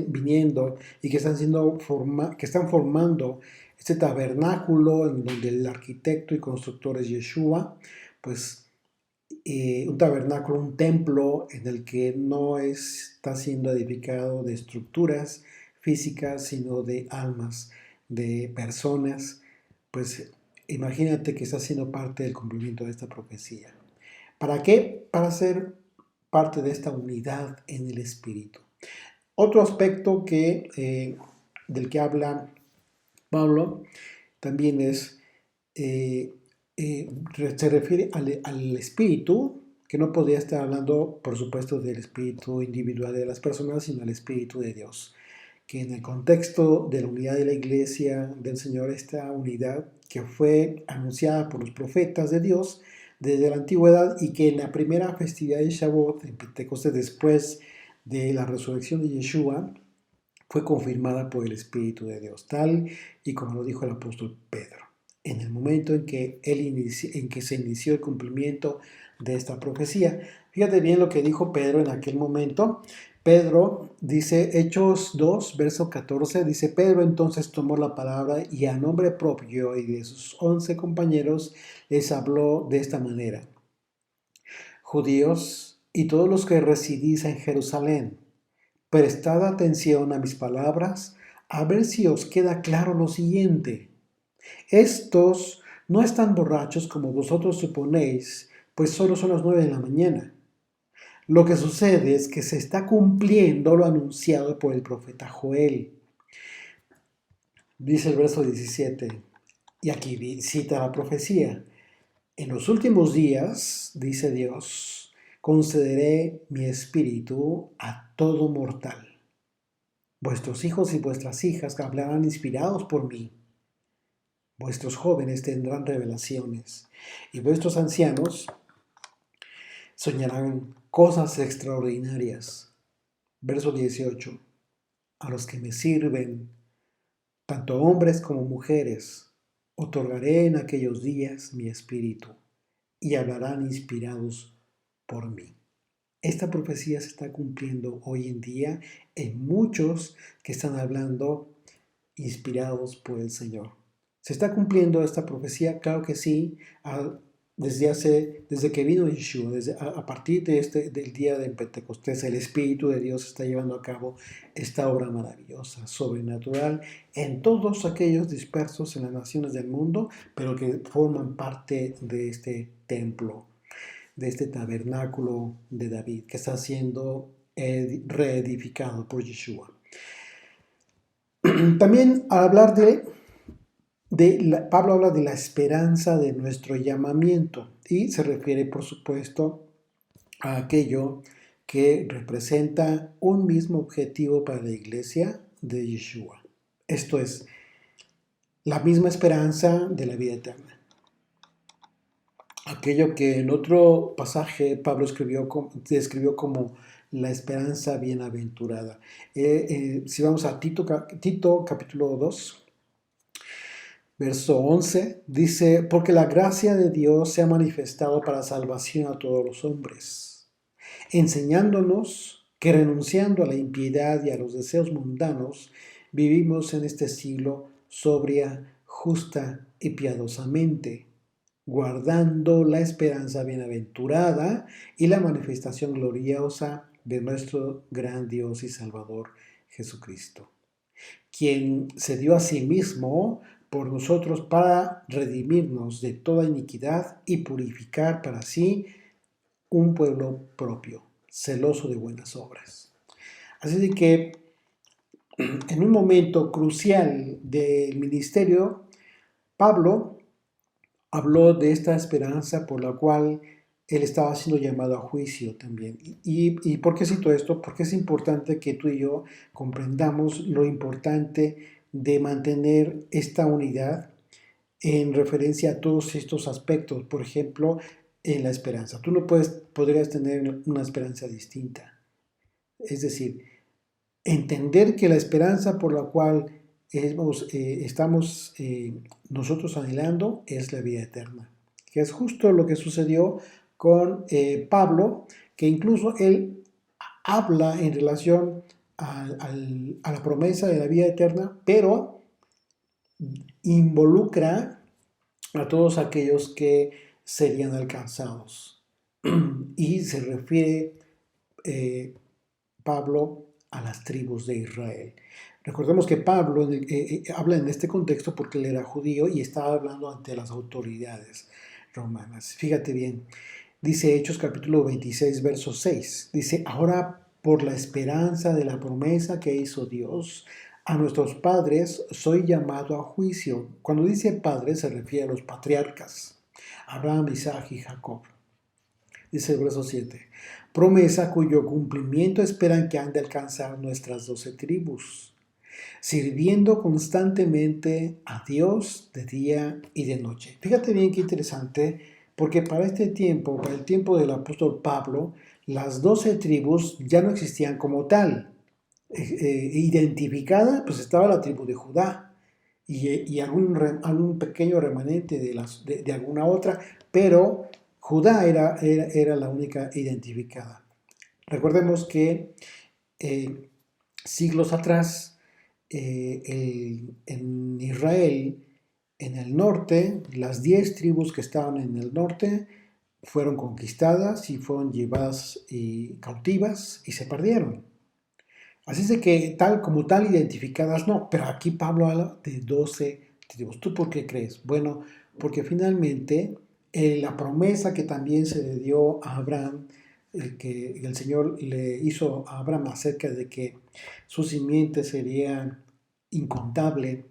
viniendo y que están formando este tabernáculo en donde el arquitecto y constructor es Yeshua, pues un tabernáculo, un templo en el que no está siendo edificado de estructuras físicas, sino de almas, de personas, pues imagínate que está siendo parte del cumplimiento de esta profecía. ¿Para qué? Para ser parte de esta unidad en el Espíritu. Otro aspecto del que habla Pablo también es, se refiere al Espíritu, que no podría estar hablando, por supuesto, del Espíritu individual de las personas, sino al Espíritu de Dios, que en el contexto de la unidad de la Iglesia del Señor, esta unidad que fue anunciada por los profetas de Dios desde la antigüedad y que en la primera festividad de Shavuot, en Pentecostés, después de la resurrección de Yeshua, fue confirmada por el Espíritu de Dios, tal y como lo dijo el apóstol Pedro. En el momento en que se inició el cumplimiento de esta profecía. Fíjate bien lo que dijo Pedro en aquel momento. Pedro dice, Hechos 2, verso 14, dice, Pedro entonces tomó la palabra y a nombre propio y de sus 11 compañeros les habló de esta manera. Judíos y todos los que residís en Jerusalén, prestad atención a mis palabras, a ver si os queda claro lo siguiente. Estos no están borrachos como vosotros suponéis, pues solo son las 9 de la mañana. Lo que sucede es que se está cumpliendo lo anunciado por el profeta Joel. Dice el verso 17, y aquí cita la profecía. En los últimos días, dice Dios, concederé mi espíritu a todo mortal. Vuestros hijos y vuestras hijas hablarán inspirados por mí. Vuestros jóvenes tendrán revelaciones y vuestros ancianos soñarán cosas extraordinarias. Verso 18. A los que me sirven, tanto hombres como mujeres, otorgaré en aquellos días mi espíritu y hablarán inspirados por mí. Esta profecía se está cumpliendo hoy en día en muchos que están hablando inspirados por el Señor. ¿Se está cumpliendo esta profecía? Claro que sí. Desde que vino Yeshua, a partir del día de Pentecostés, el Espíritu de Dios está llevando a cabo esta obra maravillosa, sobrenatural, en todos aquellos dispersos en las naciones del mundo, pero que forman parte de este templo, de este tabernáculo de David, que está siendo reedificado por Yeshua. También al hablar Pablo habla de la esperanza de nuestro llamamiento y se refiere, por supuesto, a aquello que representa un mismo objetivo para la iglesia de Yeshua. Esto es, la misma esperanza de la vida eterna. Aquello que en otro pasaje Pablo describió como la esperanza bienaventurada. Si vamos a Tito capítulo 2, verso 11, dice, porque la gracia de Dios se ha manifestado para salvación a todos los hombres, enseñándonos que renunciando a la impiedad y a los deseos mundanos, vivimos en este siglo sobria, justa y piadosamente, guardando la esperanza bienaventurada y la manifestación gloriosa de nuestro gran Dios y Salvador Jesucristo, quien se dio a sí mismo por nosotros para redimirnos de toda iniquidad y purificar para sí un pueblo propio, celoso de buenas obras. Así de que en un momento crucial del ministerio, Pablo habló de esta esperanza por la cual él estaba siendo llamado a juicio también. ¿Y por qué cito esto? Porque es importante que tú y yo comprendamos lo importante de mantener esta unidad en referencia a todos estos aspectos. Por ejemplo, en la esperanza. Tú no podrías tener una esperanza distinta. Es decir, entender que la esperanza por la cual estamos nosotros anhelando es la vida eterna, que es justo lo que sucedió con Pablo, que incluso él habla en relación a la promesa de la vida eterna, pero involucra a todos aquellos que serían alcanzados. Y se refiere Pablo a las tribus de Israel. Recordemos que Pablo habla en este contexto porque él era judío y estaba hablando ante las autoridades romanas. Fíjate bien, dice Hechos capítulo 26, verso 6. Dice, ahora por la esperanza de la promesa que hizo Dios a nuestros padres, soy llamado a juicio. Cuando dice padres se refiere a los patriarcas, Abraham, Isaac y Jacob. Dice el verso 7, promesa cuyo cumplimiento esperan que han de alcanzar nuestras 12 tribus, sirviendo constantemente a Dios de día y de noche. Fíjate bien qué interesante, porque para este tiempo, para el tiempo del apóstol Pablo, las 12 tribus ya no existían como tal. Identificada, pues estaba la tribu de Judá y algún pequeño remanente de alguna otra, pero Judá era la única identificada. Recordemos que siglos atrás, en Israel, en el norte, las 10 tribus que estaban en el norte fueron conquistadas y fueron llevadas cautivas y se perdieron. Así es de que tal como tal identificadas no, pero aquí Pablo habla de 12 tribus. ¿Tú por qué crees? Bueno, porque finalmente la promesa que también se le dio a Abraham, que el Señor le hizo a Abraham acerca de que su simiente sería incontable,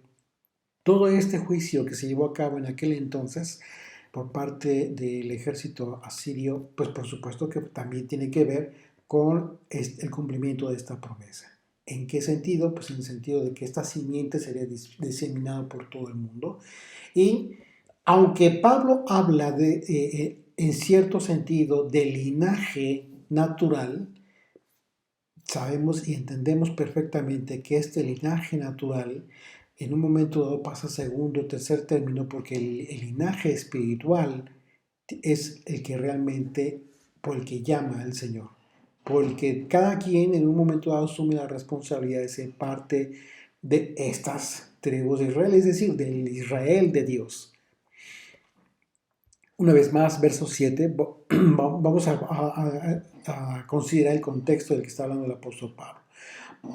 todo este juicio que se llevó a cabo en aquel entonces por parte del ejército asirio, pues por supuesto que también tiene que ver con el cumplimiento de esta promesa. ¿En qué sentido? Pues en el sentido de que esta simiente sería diseminada por todo el mundo. Y aunque Pablo habla en cierto sentido de linaje natural, sabemos y entendemos perfectamente que este linaje natural en un momento dado pasa a segundo o tercer término porque el linaje espiritual es el que realmente, por el que llama al Señor. Porque cada quien en un momento dado asume la responsabilidad de ser parte de estas tribus de Israel, es decir, del Israel de Dios. Una vez más, verso 7, vamos a considerar el contexto del que está hablando el apóstol Pablo.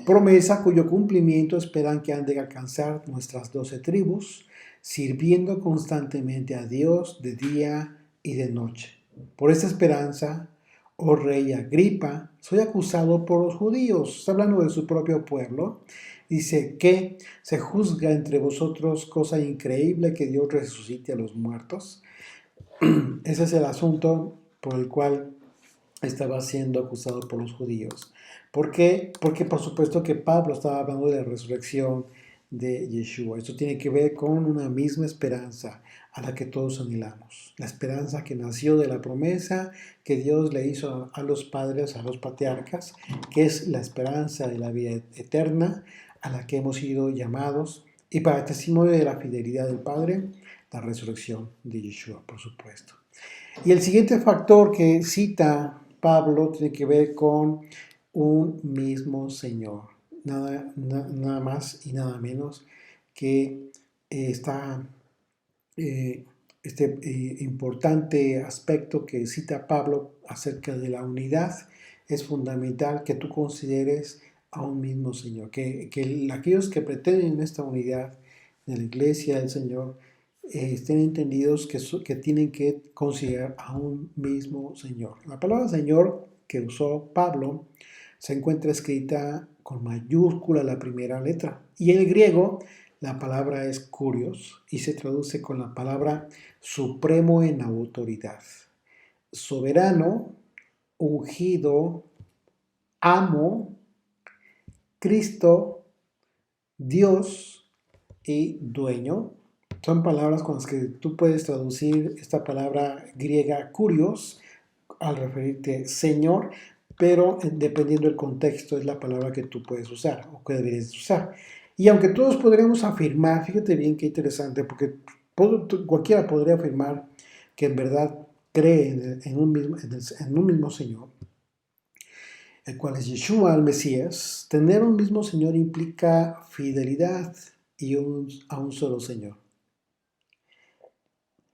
Promesa cuyo cumplimiento esperan que han de alcanzar nuestras 12 tribus, sirviendo constantemente a Dios de día y de noche. Por esta esperanza, oh rey Agripa, soy acusado por los judíos. Está hablando de su propio pueblo. Dice que se juzga entre vosotros cosa increíble que Dios resucite a los muertos. Ese es el asunto por el cual estaba siendo acusado por los judíos. ¿Por qué? Porque por supuesto que Pablo estaba hablando de la resurrección de Yeshua. Esto tiene que ver con una misma esperanza a la que todos anhelamos. La esperanza que nació de la promesa que Dios le hizo a los padres, a los patriarcas, que es la esperanza de la vida eterna a la que hemos sido llamados. Y para testimonio de la fidelidad del Padre, la resurrección de Yeshua, por supuesto. Y el siguiente factor que cita Pablo tiene que ver con un mismo Señor, nada más y nada menos que este importante aspecto que cita Pablo acerca de la unidad. Es fundamental que tú consideres a un mismo Señor, que aquellos que pretenden esta unidad de la iglesia del Señor estén entendidos que tienen que considerar a un mismo Señor. La palabra Señor que usó Pablo se encuentra escrita con mayúscula la primera letra. Y en el griego la palabra es kurios y se traduce con la palabra supremo en autoridad. Soberano, ungido, amo, Cristo, Dios y dueño. Son palabras con las que tú puedes traducir esta palabra griega kurios al referirte Señor, pero dependiendo del contexto es la palabra que tú puedes usar o que deberías usar. Y aunque todos podríamos afirmar, fíjate bien qué interesante, porque cualquiera podría afirmar que en verdad cree en un mismo Señor, el cual es Yeshua, el Mesías. Tener un mismo Señor implica fidelidad a un solo Señor.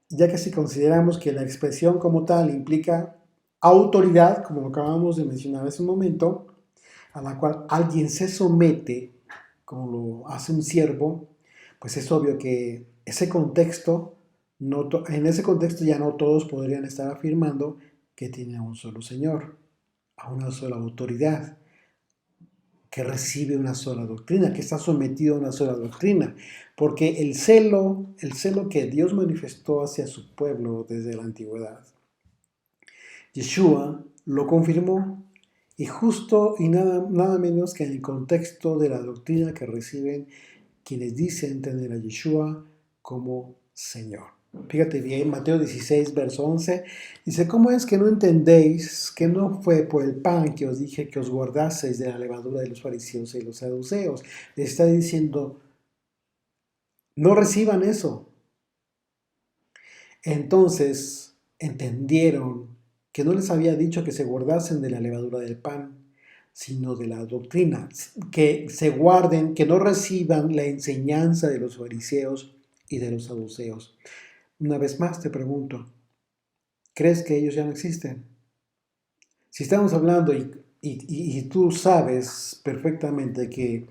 Ya que si consideramos que la expresión como tal implica autoridad, como lo acabamos de mencionar hace un momento, a la cual alguien se somete, como lo hace un siervo, pues es obvio que ese contexto, en ese contexto ya no todos podrían estar afirmando que tiene a un solo Señor, a una sola autoridad, que recibe una sola doctrina, que está sometido a una sola doctrina, porque el celo que Dios manifestó hacia su pueblo desde la antigüedad, Yeshua lo confirmó, y justo y nada menos que en el contexto de la doctrina que reciben quienes dicen tener a Yeshua como Señor. Fíjate bien, Mateo 16, verso 11, dice, ¿cómo es que no entendéis que no fue por el pan que os dije que os guardaseis de la levadura de los fariseos y los saduceos? Les está diciendo, no reciban eso. Entonces entendieron que no les había dicho que se guardasen de la levadura del pan, sino de la doctrina, que se guarden, que no reciban la enseñanza de los fariseos y de los saduceos. Una vez más te pregunto, ¿crees que ellos ya no existen? Si estamos hablando y tú sabes perfectamente que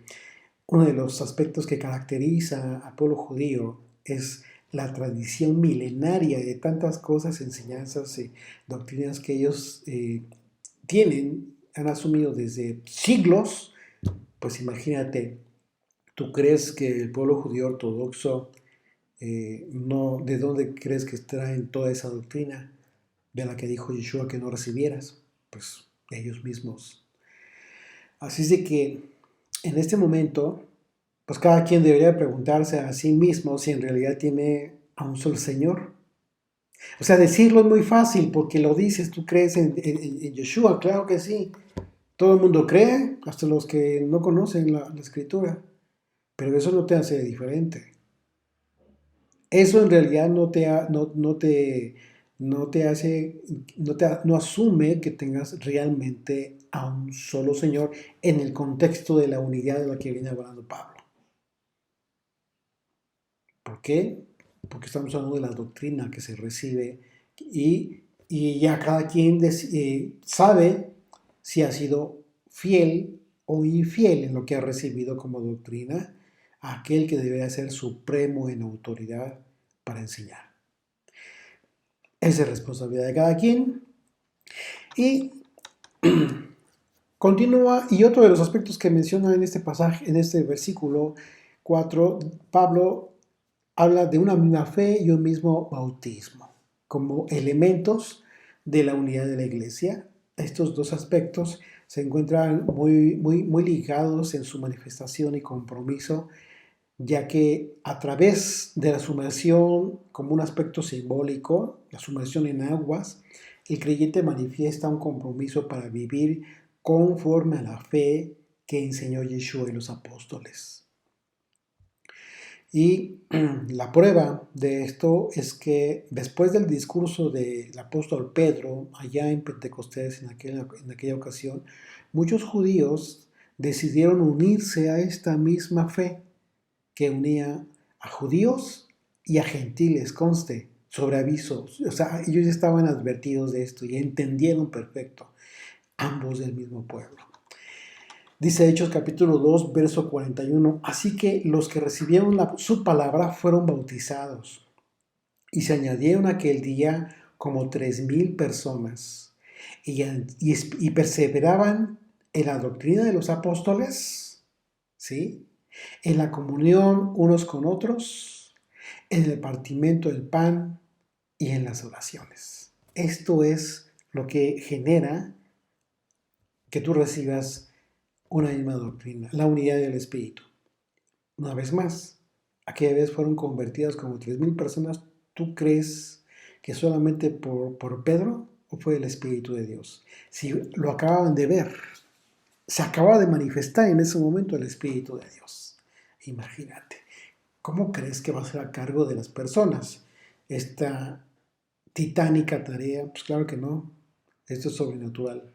uno de los aspectos que caracteriza al pueblo judío es la tradición milenaria de tantas cosas, enseñanzas y doctrinas que ellos tienen, han asumido desde siglos, pues imagínate, ¿tú crees que el pueblo judío ortodoxo, no, de dónde crees que traen toda esa doctrina de la que dijo Yeshua que no recibieras? Pues ellos mismos. Así es de que en este momento, pues cada quien debería preguntarse a sí mismo si en realidad tiene a un solo Señor. O sea, decirlo es muy fácil porque lo dices, tú crees en Yeshua, claro que sí. Todo el mundo cree, hasta los que no conocen la escritura, pero eso no te hace diferente. Eso en realidad no te hace, no asume que tengas realmente a un solo Señor en el contexto de la unidad de la que viene hablando Pablo. ¿Por qué? Porque estamos hablando de la doctrina que se recibe y ya cada quien sabe si ha sido fiel o infiel en lo que ha recibido como doctrina a aquel que debe ser supremo en autoridad para enseñar. Esa es responsabilidad de cada quien. Y continúa, y otro de los aspectos que menciona en este pasaje, en este versículo 4, Pablo habla de una misma fe y un mismo bautismo como elementos de la unidad de la iglesia. Estos dos aspectos se encuentran muy ligados en su manifestación y compromiso, ya que a través de la sumersión como un aspecto simbólico, la sumersión en aguas, el creyente manifiesta un compromiso para vivir conforme a la fe que enseñó Yeshua y los apóstoles. Y la prueba de esto es que después del discurso del apóstol Pedro, allá en Pentecostés, en aquella ocasión, muchos judíos decidieron unirse a esta misma fe que unía a judíos y a gentiles, conste, sobre aviso. O sea, ellos ya estaban advertidos de esto y entendieron perfecto, ambos del mismo pueblo. Dice Hechos capítulo 2, verso 41, así que los que recibieron su palabra fueron bautizados y se añadieron aquel día como 3,000 personas y perseveraban en la doctrina de los apóstoles, ¿sí? En la comunión unos con otros, en el partimiento del pan y en las oraciones. Esto es lo que genera que tú recibas una misma doctrina, la unidad del Espíritu. Una vez más, aquella vez fueron convertidas como 3,000 personas. ¿Tú crees que solamente por Pedro o fue el Espíritu de Dios? Si lo acababan de ver, se acaba de manifestar en ese momento el Espíritu de Dios. Imagínate, ¿cómo crees que va a ser a cargo de las personas esta titánica tarea? Pues claro que no, esto es sobrenatural.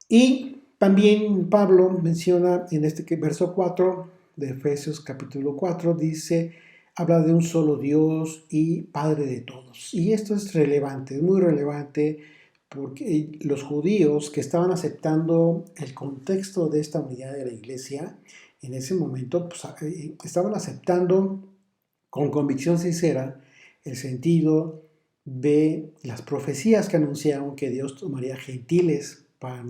Y también Pablo menciona en este verso 4 de Efesios capítulo 4, dice, habla de un solo Dios y Padre de todos. Y esto es relevante, es muy relevante porque los judíos que estaban aceptando el contexto de esta unidad de la iglesia, en ese momento pues, estaban aceptando con convicción sincera el sentido de las profecías que anunciaron que Dios tomaría gentiles para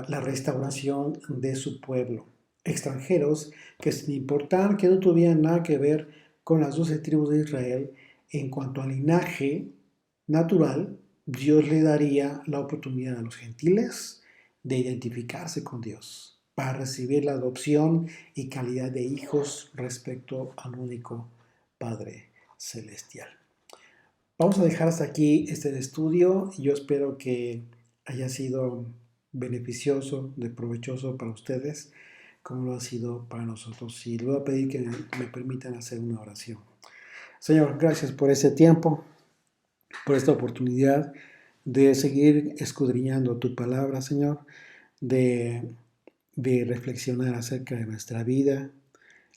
la restauración de su pueblo. Extranjeros que sin importar que no tuvieran nada que ver con las 12 tribus de Israel, en cuanto al linaje natural, Dios le daría la oportunidad a los gentiles de identificarse con Dios, para recibir la adopción y calidad de hijos respecto al único Padre Celestial. Vamos a dejar hasta aquí este estudio y yo espero que haya sido beneficioso, provechoso para ustedes, como lo ha sido para nosotros. Y les voy a pedir que me permitan hacer una oración. Señor, gracias por este tiempo, por esta oportunidad de seguir escudriñando tu palabra, Señor, de, de reflexionar acerca de nuestra vida,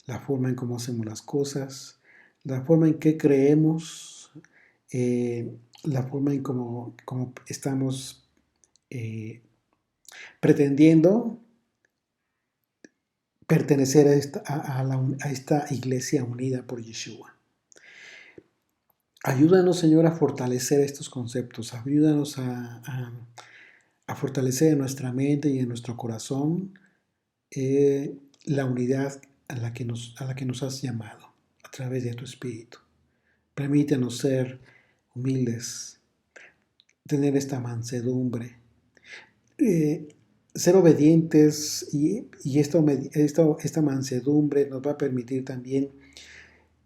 la forma en cómo hacemos las cosas, la forma en que creemos, la forma en cómo estamos eh, pretendiendo pertenecer a esta iglesia unida por Yeshua. Ayúdanos, Señor, a fortalecer estos conceptos, ayúdanos a fortalecer en nuestra mente y en nuestro corazón la unidad a la que nos has llamado a través de tu Espíritu. Permítanos ser humildes, tener esta mansedumbre, ser obedientes y esta mansedumbre nos va a permitir también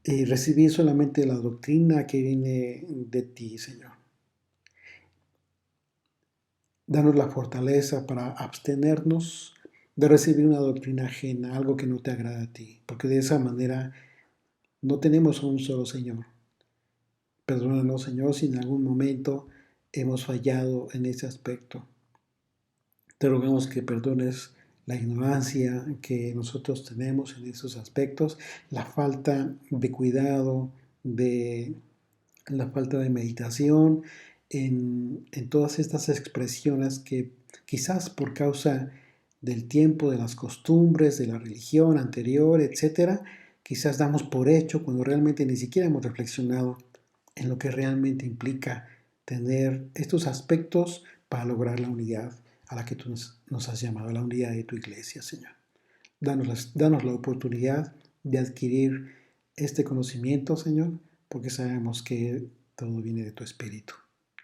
recibir solamente la doctrina que viene de ti, Señor. Danos la fortaleza para abstenernos de recibir una doctrina ajena, algo que no te agrada a ti, porque de esa manera no tenemos un solo Señor. Perdónanos, Señor, si en algún momento hemos fallado en ese aspecto. Te rogamos que perdones la ignorancia que nosotros tenemos en esos aspectos, la falta de cuidado, la falta de meditación en todas estas expresiones que quizás por causa del tiempo, de las costumbres, de la religión anterior, etcétera, quizás damos por hecho cuando realmente ni siquiera hemos reflexionado en lo que realmente implica tener estos aspectos para lograr la unidad a la que tú nos has llamado, la unidad de tu iglesia, Señor. Danos la oportunidad de adquirir este conocimiento, Señor, porque sabemos que todo viene de tu Espíritu.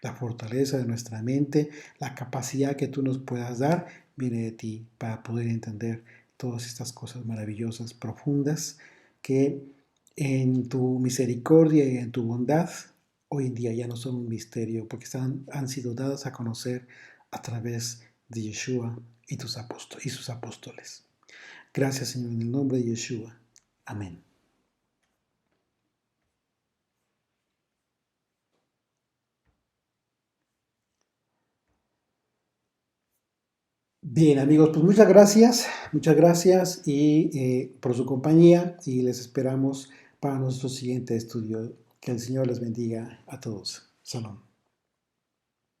La fortaleza de nuestra mente, la capacidad que tú nos puedas dar, viene de ti para poder entender todas estas cosas maravillosas, profundas, que en tu misericordia y en tu bondad hoy en día ya no son un misterio, porque han sido dadas a conocer a través de Yeshua y sus apóstoles. Gracias, Señor, en el nombre de Yeshua. Amén. Bien, amigos, pues muchas gracias y por su compañía y les esperamos para nuestro siguiente estudio. Que el Señor les bendiga a todos. Shalom.